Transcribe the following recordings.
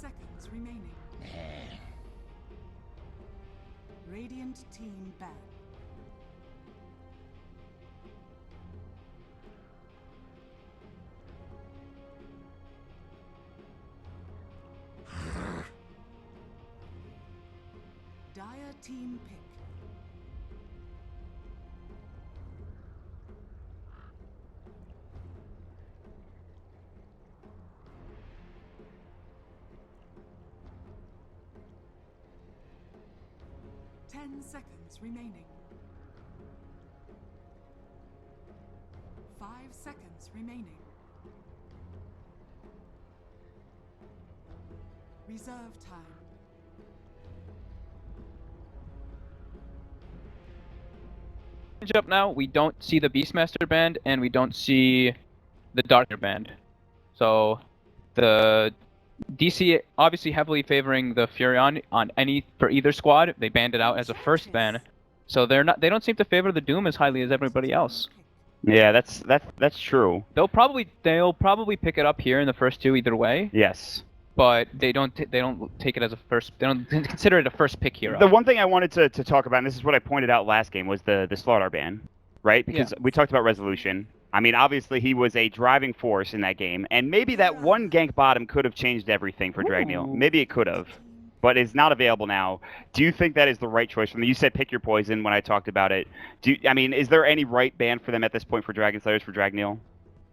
seconds remaining. Radiant team ban. Dire team pick. Ten seconds remaining. 5 seconds remaining. Reserve time. Up now, we don't see the Beastmaster band and we don't see the Darker band. So the DC obviously heavily favoring the Furion on any for either squad. They banned it out as a first ban. So they don't seem to favor the Doom as highly as everybody else. Yeah, that's true. They'll probably pick it up here in the first two either way. Yes. But they don't take it as a first. They don't consider it a first pick hero. The one thing I wanted to talk about, and this is what I pointed out last game, was the Slaughter ban, right? Because we talked about Resolution. I mean, obviously he was a driving force in that game, and maybe that one gank bottom could have changed everything for Dragneel. Maybe it could have, but it's not available now. Do you think that is the right choice for them? You said pick your poison when I talked about it. I mean, is there any right ban for them at this point for Dragon Slayers for Dragneel?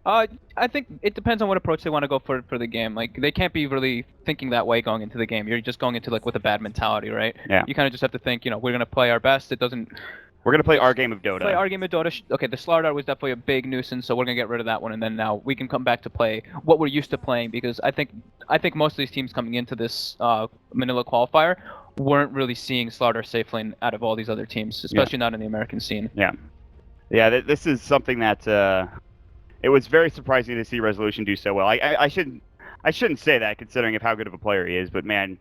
I think it depends on what approach they want to go for the game. Like, they can't be really thinking that way going into the game. You're just going into, like, with a bad mentality, right? Yeah. You kind of just have to think, we're going to play our best. We're going to play our game of Dota. Play our game of Dota. Okay, the Slayerzzz was definitely a big nuisance, so we're going to get rid of that one, and then now we can come back to play what we're used to playing, because I think most of these teams coming into this Manila qualifier weren't really seeing Slayerzzz safe lane out of all these other teams, especially not in the American scene. Yeah. Yeah, this is something that... It was very surprising to see Resolution do so well. I shouldn't say that considering of how good of a player he is, but man,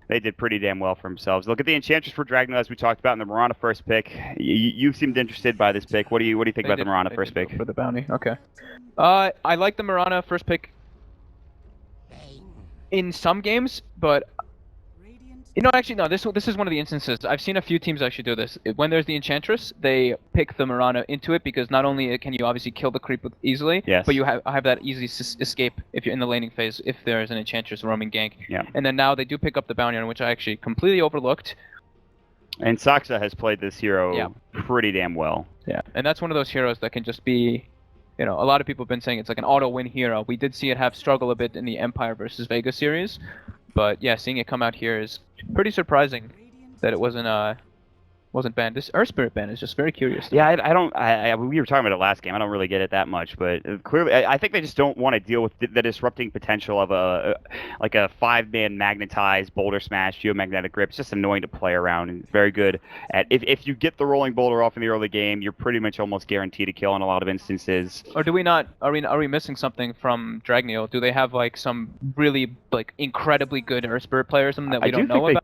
they did pretty damn well for themselves. Look at the Enchantress for Dragneel, as we talked about in the Mirana first pick. You seemed interested by this pick. What do you think about the Mirana first pick? For the bounty, okay. I like the Mirana first pick in some games, but actually no. This is one of the instances I've seen a few teams actually do this. When there's the Enchantress, they pick the Mirana into it because not only can you obviously kill the creep easily, but you have that easy escape if you're in the laning phase if there is an Enchantress roaming gank. Yeah. And then now they do pick up the bounty on, which I actually completely overlooked. And Saksa has played this hero pretty damn well. Yeah, and that's one of those heroes that can just be, a lot of people have been saying it's like an auto-win hero. We did see it have struggle a bit in the Empire versus Vega series, but yeah, seeing it come out here is pretty surprising that it wasn't banned. This Earth Spirit ban is just very curious. Yeah, we were talking about it last game. I don't really get it that much, but clearly, I think they just don't want to deal with the disrupting potential of a 5-man magnetized boulder smash, geomagnetic grip. It's just annoying to play around, and it's very good at if you get the rolling boulder off in the early game, you're pretty much almost guaranteed to kill in a lot of instances. Or do we not? Are we missing something from Dragneel? Do they have like some really incredibly good Earth Spirit players that we don't know about?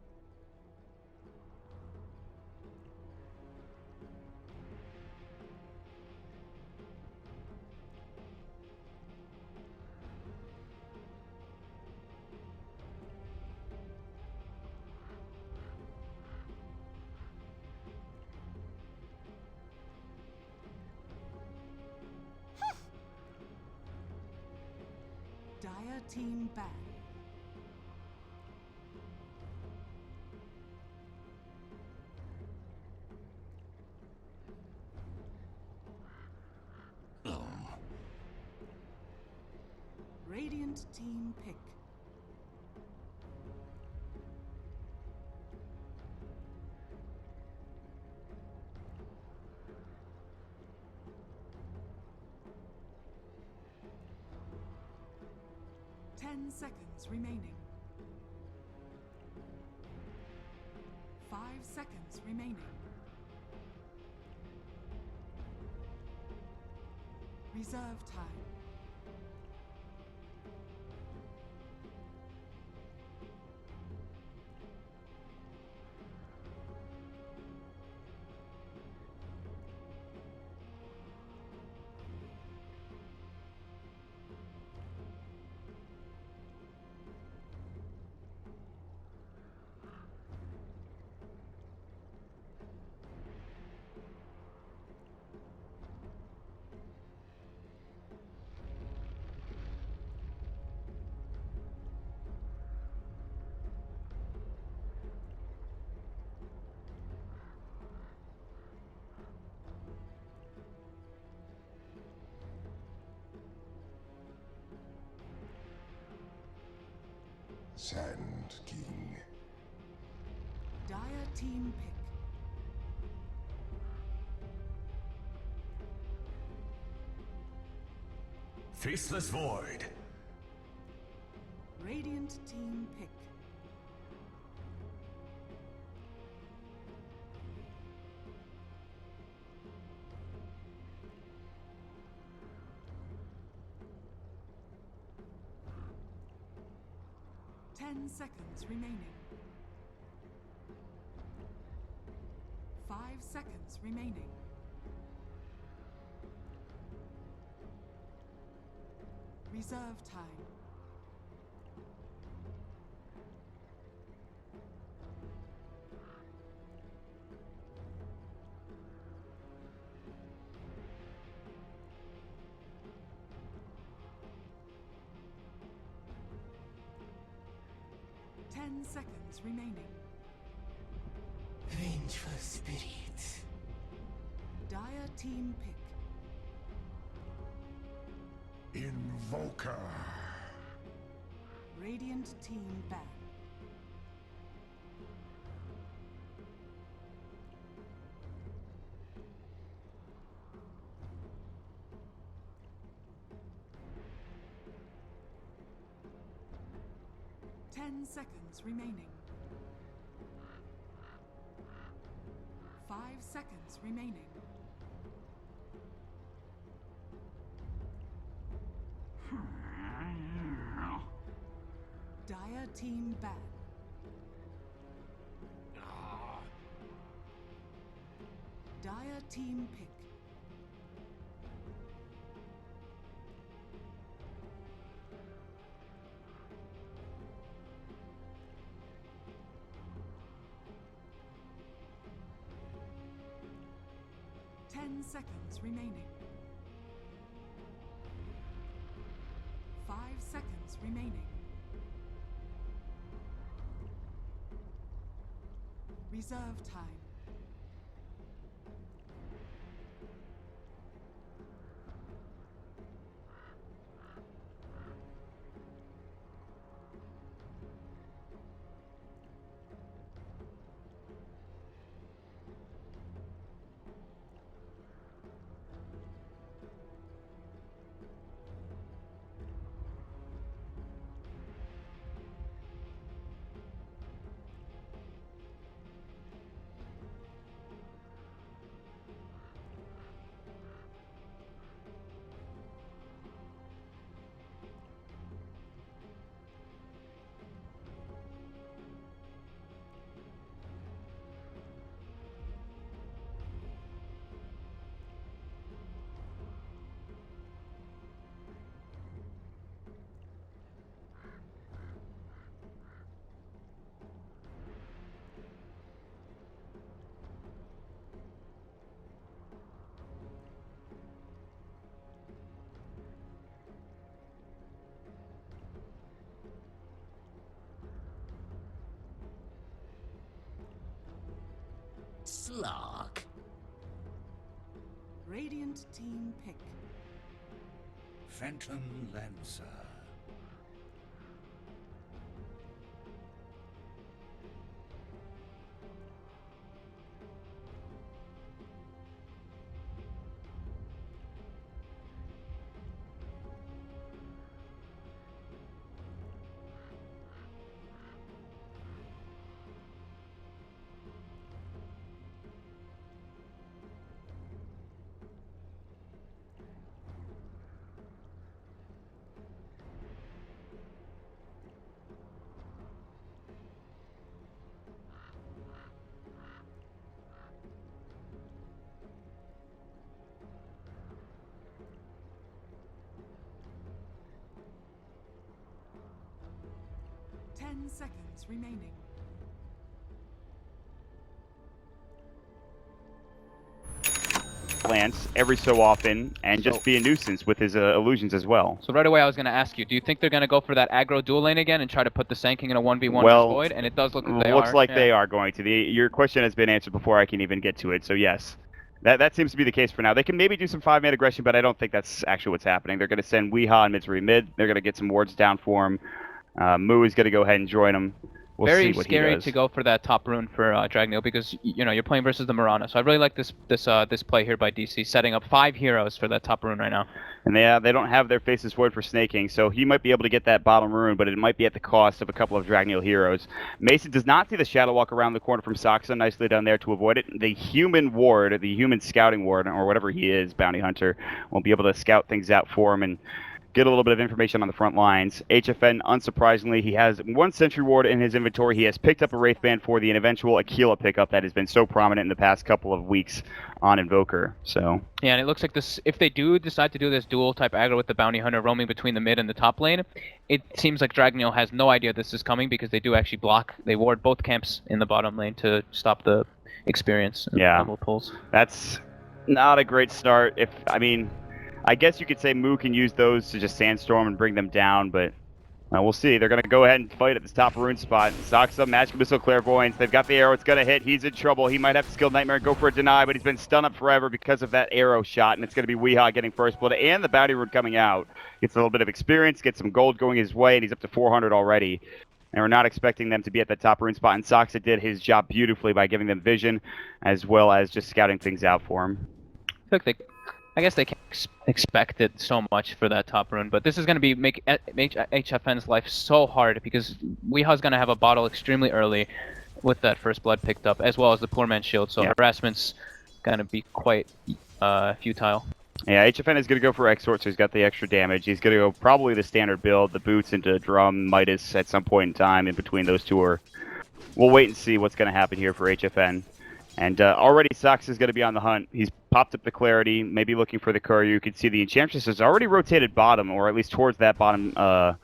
Dire team ban. Radiant team pick. Ten seconds remaining. 5 seconds remaining. Reserve time. Sand King. Dire team pick. Faceless Void. Radiant team pick. Ten seconds remaining. 5 seconds remaining. Reserve time. Seconds remaining. Vengeful spirits. Dire team pick. Invoker. Radiant team ban. Seconds remaining. 5 seconds remaining. Dire team ban. Dire team pick. Seconds remaining. 5 seconds remaining. Reserve time. Slog. Radiant team pick. Phantom Lancer. Seconds remaining. Lance every so often and just be a nuisance with his illusions as well. So right away I was going to ask you, do you think they're going to go for that aggro dual lane again and try to put the Sand King in a 1v1 Well, Void? And it does look like they looks are. like Yeah. they are going to. Your question has been answered before I can even get to it, so yes. That seems to be the case for now. They can maybe do some 5-man aggression, but I don't think that's actually what's happening. They're going to send Weehaw and Misery mid. They're going to get some wards down for him. Moo is going to go ahead and join him. We'll Very see what scary he does. to go for that top rune for Dragneel because you're playing versus the Mirana. So I really like this play here by DC, setting up 5 heroes for that top rune right now. And they don't have their Faceless Void for snaking, so he might be able to get that bottom rune, but it might be at the cost of a couple of Dragneel heroes. Mason does not see the Shadow Walk around the corner from Soxa, nicely done there to avoid it. The human ward, the human scouting ward, or whatever he is, Bounty Hunter, won't be able to scout things out for him and get a little bit of information on the front lines. HFN, unsurprisingly, he has 1 Sentry Ward in his inventory. He has picked up a Wraith Band for the eventual Aquila pickup that has been so prominent in the past couple of weeks on Invoker. So yeah, and it looks like this. If they do decide to do this dual type aggro with the Bounty Hunter roaming between the mid and the top lane, it seems like Dragneel has no idea this is coming because they do actually block. They ward both camps in the bottom lane to stop the experience and level pulls. That's not a great start. I guess you could say Moo can use those to just Sandstorm and bring them down, but we'll see. They're going to go ahead and fight at this top rune spot. Soxa, Magic Missile, Clairvoyance. They've got the arrow. It's going to hit. He's in trouble. He might have to skill Nightmare and go for a deny, but he's been stunned up forever because of that arrow shot, and it's going to be Weehaw getting first blood and the Bounty Rune coming out. Gets a little bit of experience, gets some gold going his way, and he's up to 400 already. And we're not expecting them to be at that top rune spot, and Soxa did his job beautifully by giving them vision as well as just scouting things out for him. I guess they can't expect it so much for that top rune, but this is going to make HFN's life so hard because Weehaw's going to have a bottle extremely early with that first blood picked up, as well as the poor man's shield, so harassment's going to be quite futile. Yeah, HFN is going to go for Exort, so he's got the extra damage. He's going to go probably the standard build, the boots into Drum, Midas at some point in time in between those two. We'll wait and see what's going to happen here for HFN. And already Sox is going to be on the hunt. He's popped up the Clarity, maybe looking for the Courier. You can see the Enchantress has already rotated bottom, or at least towards that bottom, I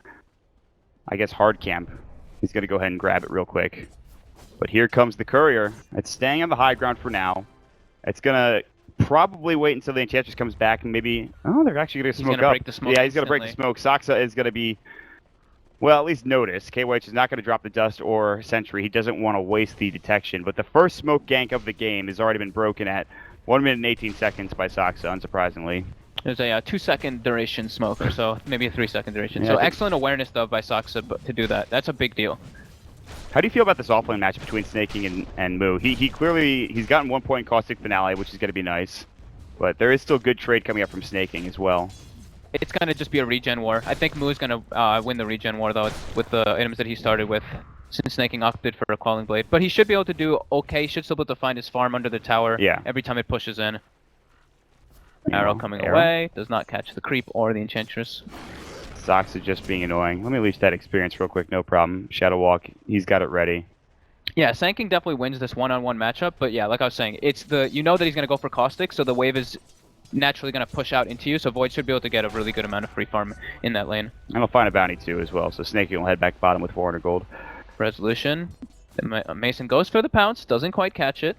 guess, hard camp. He's going to go ahead and grab it real quick. But here comes the Courier. It's staying on the high ground for now. It's going to probably wait until the Enchantress comes back and maybe... Oh, they're actually going to smoke up. Break the smoke yeah, he's going to break the smoke. Soxa is going to be... Well, at least notice. KYH is not going to drop the Dust or Sentry. He doesn't want to waste the detection. But the first smoke gank of the game has already been broken at 1 minute and 18 seconds by Soxa, unsurprisingly. There's a 2-second duration smoke or so, maybe a 3-second duration. Yeah, so excellent awareness, though, by Soxa to do that. That's a big deal. How do you feel about this offlane match between Snaking and Moo? He's gotten 1 point in Caustic Finale, which is going to be nice. But there is still good trade coming up from Snaking as well. It's going to just be a regen war. I think Moo is going to win the regen war, though, with the items that he started with, since Snaking opted for a Quelling Blade. But he should be able to do okay. Should still be able to find his farm under the tower every time it pushes in. Arrow coming away. Does not catch the creep or the Enchantress. Soxa just being annoying. Let me leash that experience real quick. No problem. Shadow Walk. He's got it ready. Yeah, Sanking definitely wins this one-on-one matchup. But yeah, like I was saying, it's that he's going to go for Caustic, so the wave is naturally going to push out into you, so Void should be able to get a really good amount of free farm in that lane. And he'll find a bounty too as well, so Snaking will head back bottom with 400 gold. Resolution. Mason goes for the pounce, doesn't quite catch it.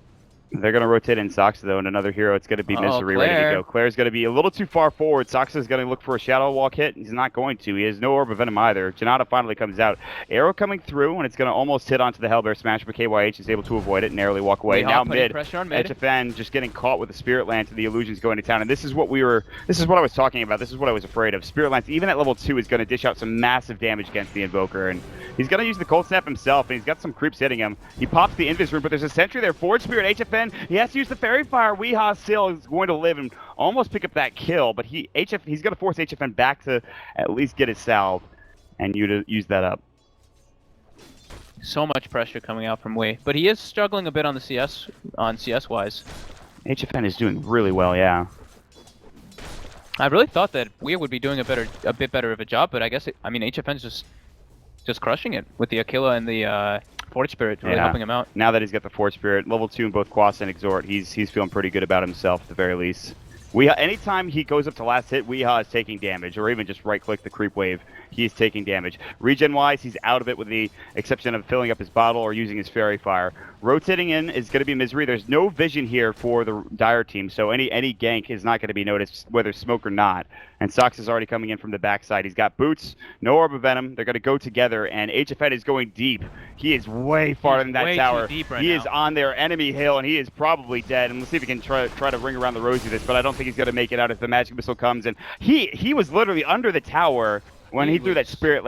They're going to rotate in Soxa, though, and another hero. It's going to be Misery ready to go. Claire's going to be a little too far forward. Soxa's going to look for a Shadow Walk hit. He's not going to. He has no Orb of Venom either. Janata finally comes out. Arrow coming through, and it's going to almost hit onto the Hellbear Smash, but KYH is able to avoid it and narrowly walk away. Now mid. HFN just getting caught with the Spirit Lance and the illusions going to town. And this is what I was talking about. This is what I was afraid of. Spirit Lance, even at level 2, is going to dish out some massive damage against the Invoker. And he's going to use the Cold Snap himself, and he's got some creeps hitting him. He pops the Invis Rune, but there's a Sentry there. Forge Spirit, HFN, he has to use the Fairy Fire. Weehaw still is going to live and almost pick up that kill, but he's going to force HFN back to at least get his salve and use that up. So much pressure coming out from Wei, but he is struggling a bit on the CS wise. HFN is doing really well, yeah. I really thought that Wei would be doing a bit better of a job, but I guess HFN's just crushing it with the Aquila and the Forge Spirit, really helping him out. Now that he's got the Forge Spirit, level 2 in both Quas and Exhort, he's feeling pretty good about himself at the very least. Anytime he goes up to last hit, Weehaw is taking damage, or even just right-click the creep wave, he's taking damage. Regen-wise, he's out of it with the exception of filling up his bottle or using his Fairy Fire. Rotating in is going to be Misery. There's no vision here for the Dire team, so any gank is not going to be noticed, whether smoke or not. And Sox is already coming in from the backside. He's got boots, no Orb of Venom. They're going to go together, and HFN is going deep. He is way farther than that tower. He is on their enemy hill, and he is probably dead. And let's see if he can try to ring around the rosy this, but I don't think he's going to make it out as the Magic Missile comes. And he was literally under the tower when he threw that was- Spirit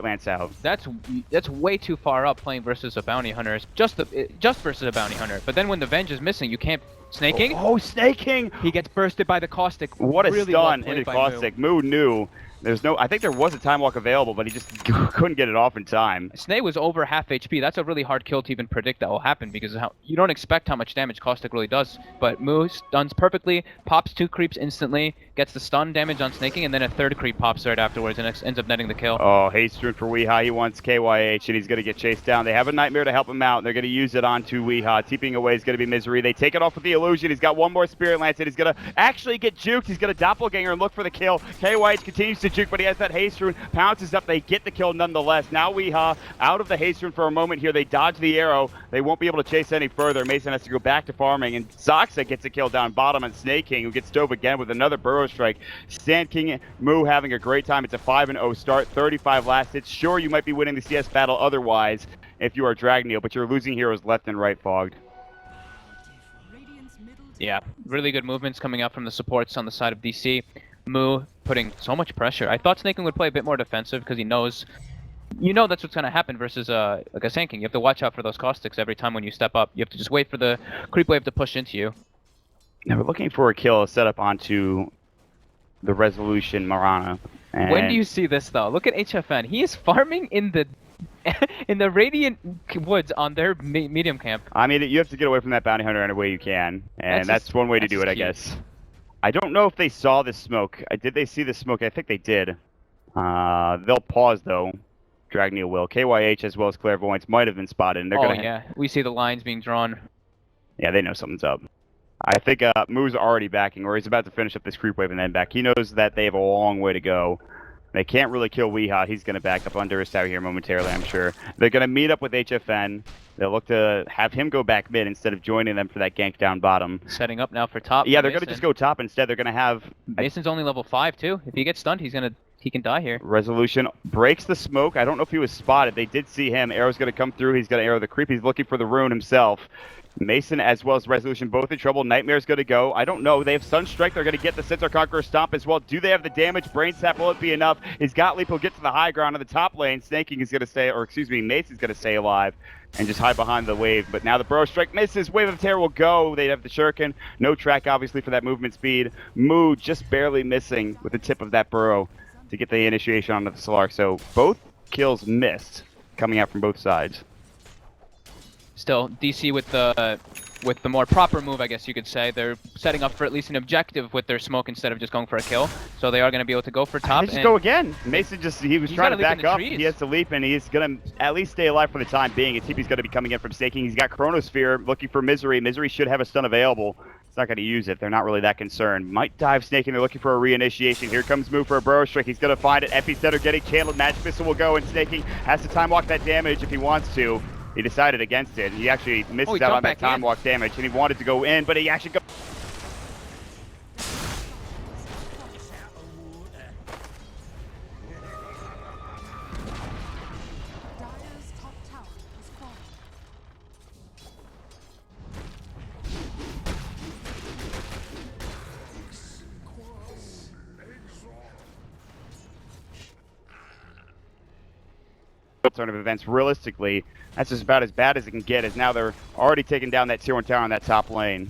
Lance out. That's way too far up playing versus a bounty hunter. It's just versus a bounty hunter. But then when the Venge is missing, you can't snaking. Oh, snaking! He gets bursted by the caustic. What a Really well stun played into by Caustic. Moo knew. I think there was a time walk available, but he just couldn't get it off in time. Snay was over half HP. That's a really hard kill to even predict that will happen because of how you don't expect how much damage Caustic really does. But Moo stuns perfectly, pops 2 creeps instantly, gets the stun damage on snaking, and then a 3rd creep pops right afterwards and ends up netting the kill. Oh, haste rune for Weeha. He wants KYH, and he's going to get chased down. They have a Nightmare to help him out. They're going to use it onto Weeha. TPing away is going to be Misery. They take it off with the illusion. He's got one more Spirit Lance, and he's going to actually get juked. He's going to Doppelganger and look for the kill. KYH continues to juke, but he has that haste rune, pounces up. They get the kill nonetheless. Now Weeha out of the haste rune for a moment here. They dodge the arrow. They won't be able to chase any further. Mason has to go back to farming, and Zoxa gets a kill down bottom on Snake King, who gets dove again with another Burrow Strike. Sand King, Moo having a great time. It's a 5-0 start, 35 last hits. Sure, you might be winning the CS battle otherwise if you are Dragneel, but you're losing heroes left and right, Fogged. Radiant's middle tower Yeah, really good movements coming out from the supports on the side of DC. Moo putting so much pressure. I thought Snaking would play a bit more defensive because he knows, that's what's going to happen versus like a Sand King. You have to watch out for those caustics every time when you step up. You have to just wait for the creep wave to push into you. Now we're looking for a kill set up onto the Resolution Marana. And When do you see this though? Look at HFN. He is farming in the in the Radiant Woods on their medium camp. I mean, you have to get away from that bounty hunter any way you can, and that's one way to do it, I guess. I don't know if they saw the smoke. Did they see the smoke? I think they did. They'll pause though. Dragneel will. KYH as well as Clairvoyance might have been spotted. And they're gonna. Yeah, we see the lines being drawn. Yeah, they know something's up. I think Moo's already backing, or he's about to finish up this creep wave and then back. He knows that they have a long way to go. They can't really kill Weeha. He's going to back up under his tower here momentarily, I'm sure. They're going to meet up with HFN. They'll look to have him go back mid instead of joining them for that gank down bottom. Setting up now for top. Yeah, they're going to just go top instead. They're going to have... Mason's only level 5 too. If he gets stunned, he can die here. Resolution breaks the smoke. I don't know if he was spotted. They did see him. Arrow's going to come through. He's going to arrow the creep. He's looking for the rune himself. Mason as well as Resolution both in trouble. Nightmare's going to go. I don't know. They have Sunstrike. They're going to get the Centaur Conqueror Stomp as well. Do they have the damage? Brain Sap, will it be enough? He's got Leap. He'll get to the high ground on the top lane. Snaking is going to stay, or excuse me, Mason's going to stay alive and just hide behind the wave. But now the Burrow Strike misses. Wave of Terror will go. They have the Shuriken. No track, obviously, for that movement speed. Moo just barely missing with the tip of that Burrow to get the initiation onto the Solar. So both kills missed coming out from both sides. Still, DC with the more proper move, I guess you could say. They're setting up for at least an objective with their smoke instead of just going for a kill. So they are going to be able to go for top. They just go again. Mason he was trying to back up. Trees. He has to leap, and he's going to at least stay alive for the time being. His TP's going to be coming in from staking. He's got Chronosphere looking for Misery. Misery should have a stun available. It's not going to use it. They're not really that concerned. Might dive Snaking. They're looking for a reinitiation. Here comes Move for a Burrow Strike. He's going to find it. Epicenter getting channeled. Magic Missile will go, and Snaking has to time walk that damage if he wants to. He decided against it. He actually misses out on that time walk damage, and he wanted to go in, but he actually goes. Dyer's top tower has fallen. Turn of events. Realistically, that's just about as bad as it can get, as now they're already taking down that tier 1 tower on that top lane.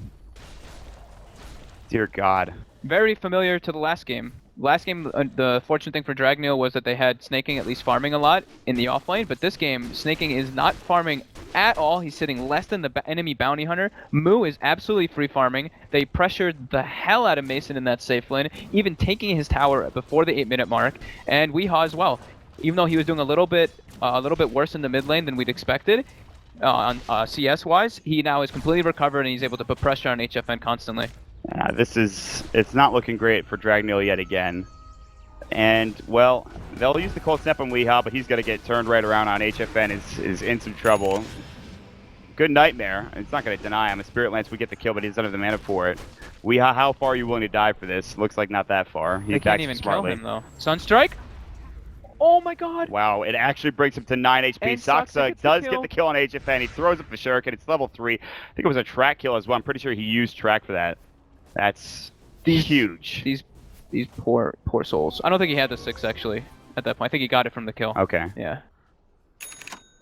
Dear God. Very familiar to the last game. Last game, the fortunate thing for Dragneel was that they had Snaking at least farming a lot in the offlane, but this game, Snaking is not farming at all. He's sitting less than the enemy bounty hunter. Moo is absolutely free farming. They pressured the hell out of Mason in that safe lane, even taking his tower before the 8-minute mark, and Weeha as well. Even though he was doing a little bit worse in the mid lane than we'd expected, on CS-wise, he now is completely recovered and he's able to put pressure on HFN constantly. It's not looking great for Dragneel yet again. And, well, they'll use the Cold Snap on Weeha, but he's going to get turned right around on HFN, is in some trouble. Good Nightmare. It's not going to deny him. A Spirit Lance, we get the kill, but he doesn't have the mana for it. Weeha, how far are you willing to die for this? Looks like not that far. They can't even kill him, though. Sunstrike? Oh my god! Wow, it actually brings him to 9 HP. And Zoxa does get the kill on HFN. He throws up the Shuriken. It's level 3. I think it was a track kill as well. I'm pretty sure he used track for that. That's huge. These poor souls. I don't think he had the 6 actually. at that point. I think he got it from the kill. Okay. Yeah.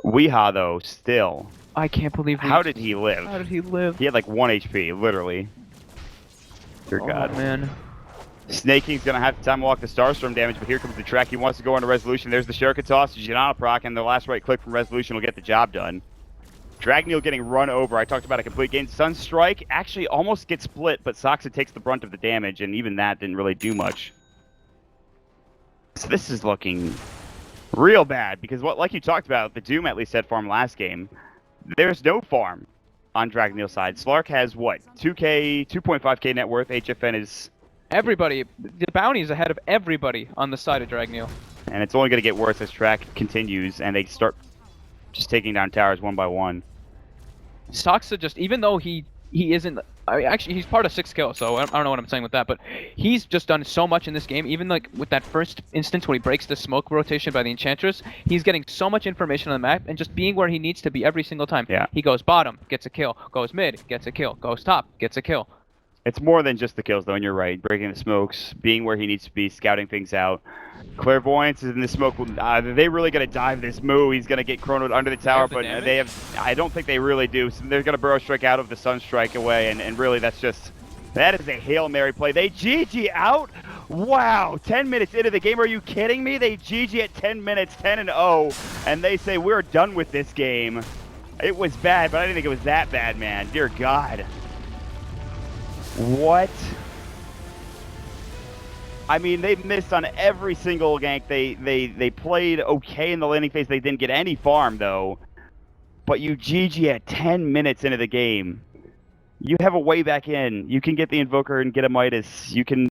Weehaw, though, still. I can't believe. How did he live? How did he live? He had like 1 HP, literally. Dear God. Oh, man. Snake King's gonna have to time walk the Starstorm damage, but here comes the track. He wants to go into Resolution. There's the Shuriken toss. Janana proc, and the last right click from Resolution will get the job done. Dragneel getting run over. I talked about a complete game. Sunstrike actually almost gets split, but Soxa takes the brunt of the damage, and even that didn't really do much. So this is looking real bad, because like you talked about, the Doom at least had farm last game. There's no farm on Dragneel's side. Slark has what? 2.5k net worth. HFN is... Everybody, the bounty is ahead of everybody on the side of Dragneel. And it's only going to get worse as track continues, and they start just taking down towers one by one. Soxa just, even though he isn't, actually he's part of 6 kills, so I don't know what I'm saying with that, but he's just done so much in this game. Even like with that first instance when he breaks the smoke rotation by the Enchantress, he's getting so much information on the map and just being where he needs to be every single time. Yeah. He goes bottom, gets a kill, goes mid, gets a kill, goes top, gets a kill. It's more than just the kills, though, and you're right. Breaking the smokes, being where he needs to be, scouting things out. Clairvoyance is in the smoke. They really going to dive this move. He's going to get chronoed under the tower, but they have. I don't think they really do. So they're going to burrow strike out of the Sunstrike away, and really that's just. That is a Hail Mary play. They GG out? Wow, 10 minutes into the game. Are you kidding me? They GG at 10 minutes, 10-0, and they say we're done with this game. It was bad, but I didn't think it was that bad, man. Dear God. What? I mean, they missed on every single gank. They played okay in the landing phase. They didn't get any farm, though. But you GG at 10 minutes into the game. You have a way back in. You can get the Invoker and get a Midas. You can